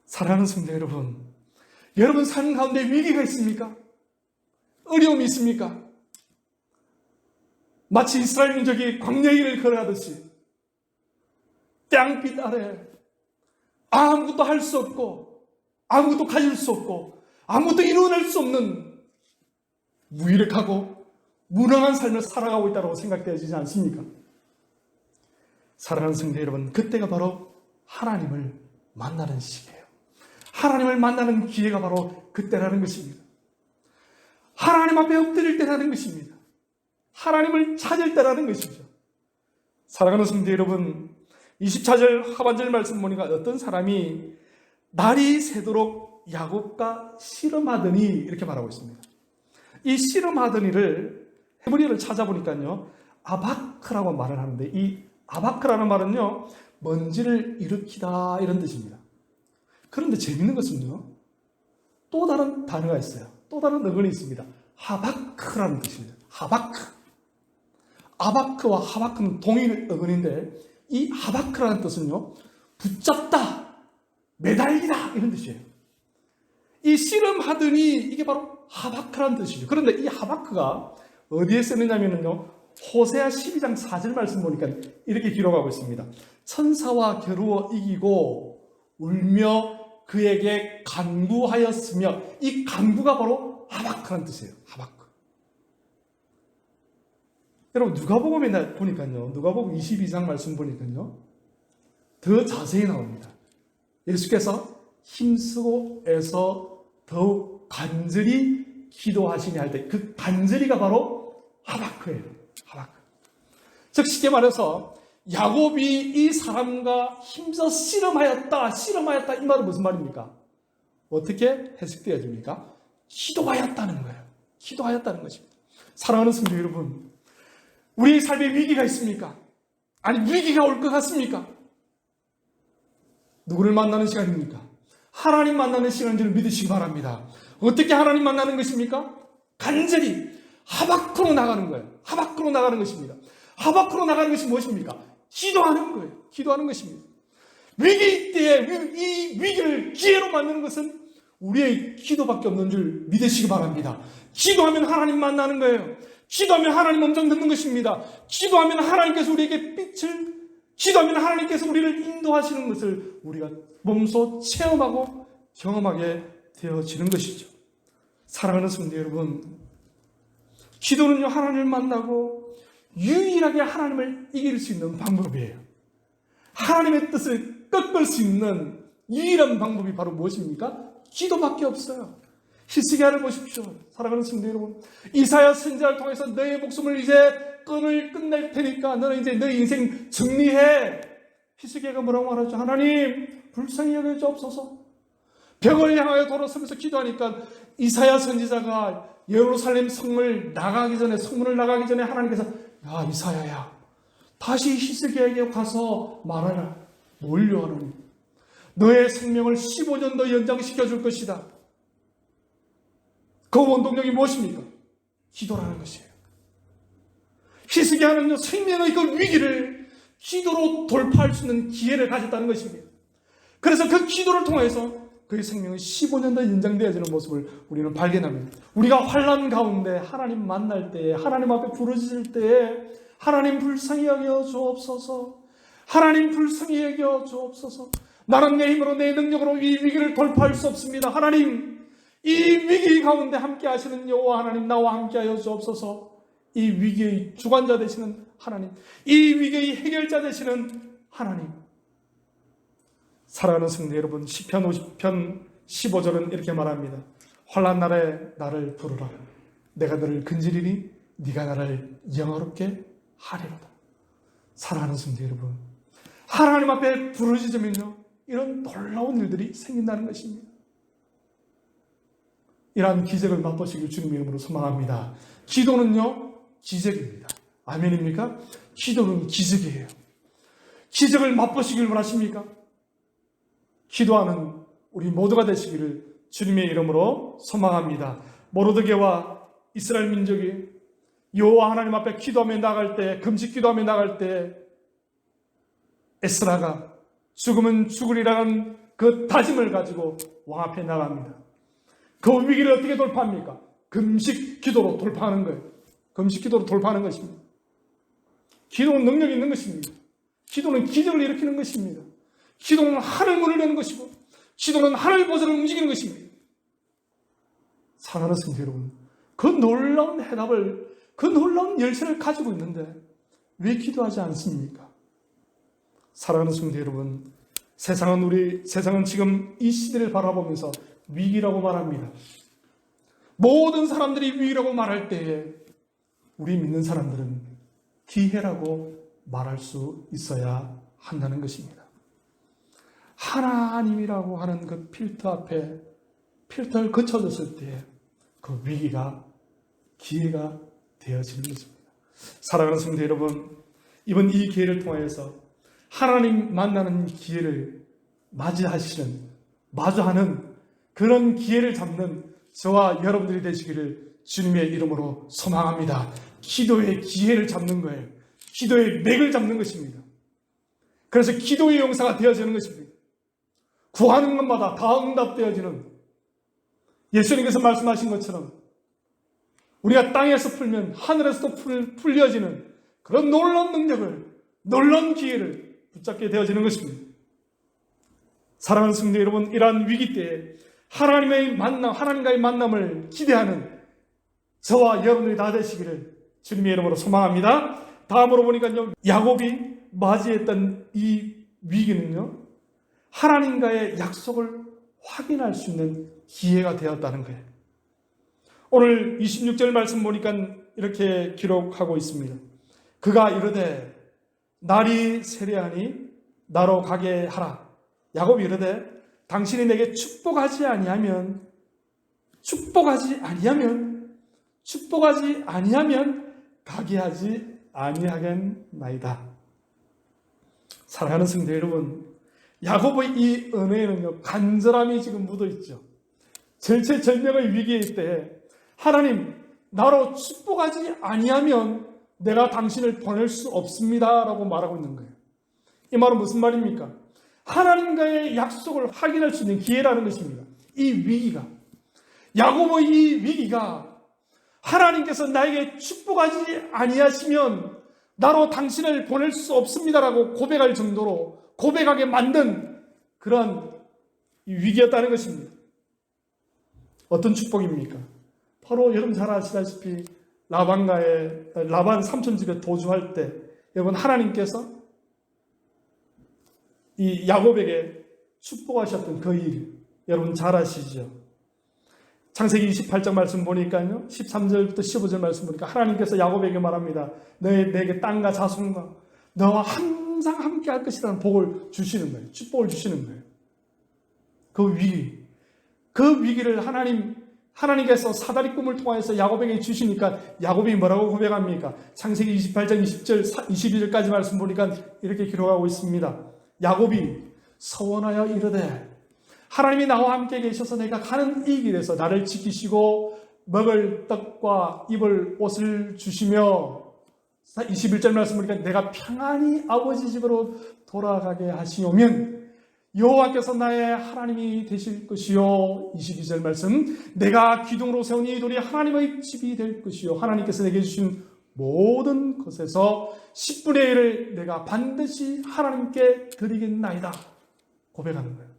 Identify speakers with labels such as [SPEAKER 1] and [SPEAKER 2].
[SPEAKER 1] 사랑하는 성도 여러분, 여러분 삶 가운데 위기가 있습니까? 어려움이 있습니까? 마치 이스라엘 민족이 광야의 길을 걸어가듯이 땅빛 아래 아무것도 할 수 없고 아무것도 가질 수 없고 아무것도 이루어낼 수 없는 무기력하고 무능한 삶을 살아가고 있다고 생각되어지지 않습니까? 사랑하는 성도 여러분, 그때가 바로 하나님을 만나는 시기예요. 하나님을 만나는 기회가 바로 그때라는 것입니다. 하나님 앞에 엎드릴 때라는 것입니다. 하나님을 찾을 때라는 것이죠. 사랑하는 성도 여러분, 24절 하반절 말씀 보니까 어떤 사람이 날이 새도록 야곱과 씨름하더니 이렇게 말하고 있습니다. 이 씨름하더니를 헤브리어를 찾아보니까요, 아바크라고 말을 하는데, 이 아바크라는 말은요, 먼지를 일으키다 이런 뜻입니다. 그런데 재밌는 것은요, 또 다른 단어가 있어요. 또 다른 어근이 있습니다. 하바크라는 뜻입니다. 하바크. 아바크와 하바크는 동일 어근인데, 이 하바크라는 뜻은요, 붙잡다, 매달리다 이런 뜻이에요. 이 씨름하더니 이게 바로 하바크라는 뜻이죠. 그런데 이 하바크가 어디에 쓰느냐면요, 호세아 12장 4절 말씀 보니까 이렇게 기록하고 있습니다. 천사와 겨루어 이기고 울며 그에게 간구하였으며, 이 간구가 바로 하바크라는 뜻이에요. 하바크. 여러분 누가복음에 보니까요, 누가복음 22장 말씀 보니까요, 더 자세히 나옵니다. 예수께서 힘쓰고 애써 더욱 간절히 기도하시니 할 때 그 간절히가 바로 하바크예요. 하바크. 즉 쉽게 말해서 야곱이 이 사람과 힘써 씨름하였다 이 말은 무슨 말입니까? 어떻게 해석되어집니까? 기도하였다는 거예요. 기도하였다는 것입니다. 사랑하는 성도 여러분, 우리 삶에 위기가 있습니까? 아니 위기가 올 것 같습니까? 누구를 만나는 시간입니까? 하나님 만나는 시간인 줄 믿으시기 바랍니다. 어떻게 하나님 만나는 것입니까? 간절히 하바크로 나가는 거예요. 하바크로 나가는 것입니다. 하바크로 나가는 것이 무엇입니까? 기도하는 거예요. 기도하는 것입니다. 위기 때에 이 위기를 기회로 만드는 것은 우리의 기도밖에 없는 줄 믿으시기 바랍니다. 기도하면 하나님 만나는 거예요. 기도하면 하나님 음성 듣는 것입니다. 기도하면 하나님께서 우리에게 빛을, 기도하면 하나님께서 우리를 인도하시는 것을 우리가 몸소 체험하고 경험하게 되어지는 것이죠. 사랑하는 성도 여러분, 기도는요, 하나님을 만나고 유일하게 하나님을 이길 수 있는 방법이에요. 하나님의 뜻을 꺾을 수 있는 유일한 방법이 바로 무엇입니까? 기도밖에 없어요. 히스기야를 보십시오. 사랑하는 성도 여러분, 이사야 선지자를 통해서 너의 목숨을 이제 끈을 끝낼 테니까 너는 이제 너의 인생 정리해. 히스기야가 뭐라고 말하죠? 하나님 불쌍히 여겨 주옵소서. 벽을 향하여 돌아서면서 기도하니까 이사야 선지자가 예루살렘 성문을 나가기 전에 하나님께서, 야 이사야야, 다시 히스기야에게 가서 말하라. 뭘요 하나님? 너의 생명을 15년 더 연장시켜 줄 것이다. 그 원동력이 무엇입니까? 기도라는 것이에요. 히스기야는요, 생명의 그 위기를 기도로 돌파할 수 있는 기회를 가졌다는 것입니다. 그래서 그 기도를 통해서 그의 생명이 15년 더 연장되어지는 모습을 우리는 발견합니다. 우리가 환난 가운데 하나님 만날 때에, 하나님 앞에 부르짖을 때에 하나님 불쌍히 여겨 주옵소서, 하나님 불쌍히 여겨 주옵소서, 나는 내 힘으로 내 능력으로 이 위기를 돌파할 수 없습니다. 하나님, 이 위기 가운데 함께 하시는 여호와 하나님, 나와 함께 하여 주옵소서. 이 위기의 주관자 되시는 하나님, 이 위기의 해결자 되시는 하나님. 사랑하는 성도 여러분, 시편 50편 15절은 이렇게 말합니다. 환난 날에 나를 부르라. 내가 너를 근지리니 네가 나를 영화롭게 하리로다. 사랑하는 성도 여러분, 하나님 앞에 부르짖으면요, 이런 놀라운 일들이 생긴다는 것입니다. 이러한 기적을 맛보시길 주님의 이름으로 소망합니다. 기도는요, 기적입니다. 아멘입니까? 기도는 기적이에요. 기적을 맛보시길 원하십니까? 기도하는 우리 모두가 되시기를 주님의 이름으로 소망합니다. 모르드게와 이스라엘 민족이 여호와 하나님 앞에 기도하며 나갈 때, 금식 기도하며 나갈 때 에스라가 죽으면 죽으리라는 그 다짐을 가지고 왕 앞에 나갑니다. 그 위기를 어떻게 돌파합니까? 금식 기도로 돌파하는 거예요. 금식 기도로 돌파하는 것입니다. 기도는 능력이 있는 것입니다. 기도는 기적을 일으키는 것입니다. 기도는 하늘 문을 여는 것이고, 기도는 하늘 보좌를 움직이는 것입니다. 사랑하는 성도 여러분, 그 놀라운 해답을, 그 놀라운 열쇠를 가지고 있는데 왜 기도하지 않습니까? 사랑하는 성도 여러분, 세상은 지금 이 시대를 바라보면서 위기라고 말합니다. 모든 사람들이 위기라고 말할 때에 우리 믿는 사람들은 기회라고 말할 수 있어야 한다는 것입니다. 하나님이라고 하는 그 필터 앞에 필터를 거쳐졌을 때 그 위기가 기회가 되어지는 것입니다. 사랑하는 성도 여러분, 이번 이 기회를 통하여서 하나님 만나는 기회를 마주하는 그런 기회를 잡는 저와 여러분들이 되시기를 주님의 이름으로 소망합니다. 기도의 기회를 잡는 거예요. 기도의 맥을 잡는 것입니다. 그래서 기도의 용사가 되어지는 것입니다. 구하는 것마다 다 응답되어지는, 예수님께서 말씀하신 것처럼 우리가 땅에서 풀면 하늘에서도 풀려지는 그런 놀라운 능력을, 놀라운 기회를 붙잡게 되어지는 것입니다. 사랑하는 성도 여러분, 이러한 위기 때에 하나님과의 만남을 기대하는 저와 여러분들이 다 되시기를 주님의 이름으로 소망합니다. 다음으로 보니까요, 야곱이 맞이했던 이 위기는요, 하나님과의 약속을 확인할 수 있는 기회가 되었다는 거예요. 오늘 26절 말씀 보니까 이렇게 기록하고 있습니다. 그가 이르되 날이 세려하니 나로 가게 하라. 야곱이 이르되 당신이 내게 축복하지 아니하면 가게 하지 아니하겠나이다. 사랑하는 성도 여러분, 야곱의 이 은혜에는요, 간절함이 지금 묻어 있죠. 절체절명의 위기일 때 하나님, 나로 축복하지 아니하면 내가 당신을 보낼 수 없습니다라고 말하고 있는 거예요. 이 말은 무슨 말입니까? 하나님과의 약속을 확인할 수 있는 기회라는 것입니다. 이 위기가, 야곱의 이 위기가 하나님께서 나에게 축복하지 아니하시면 나로 당신을 보낼 수 없습니다라고 고백할 정도로 고백하게 만든 그런 위기였다는 것입니다. 어떤 축복입니까? 바로 여러분 잘 아시다시피 라반 삼촌 집에 도주할 때 여러분 하나님께서 이 야곱에게 축복하셨던 그 일 여러분 잘 아시죠? 창세기 28장 말씀 보니까요, 13절부터 15절 말씀 보니까 하나님께서 야곱에게 말합니다. 내게 땅과 자손과 너와 항상 함께 할 것이라는 복을 주시는 거예요. 축복을 주시는 거예요. 그 위기를 하나님께서 사다리 꿈을 통해서 야곱에게 주시니까 야곱이 뭐라고 고백합니까? 창세기 28장 20절, 22절까지 말씀 보니까 이렇게 기록하고 있습니다. 야곱이 서원하여 이르되 하나님이 나와 함께 계셔서 내가 가는 이 길에서 나를 지키시고 먹을 떡과 입을 옷을 주시며 21절 말씀 보니까 내가 평안히 아버지 집으로 돌아가게 하시오면 여호와께서 나의 하나님이 되실 것이요. 22절 말씀, 내가 기둥으로 세운 이 돌이 하나님의 집이 될 것이요. 하나님께서 내게 주신 모든 것에서 10분의 1을 내가 반드시 하나님께 드리겠나이다. 고백하는 거예요.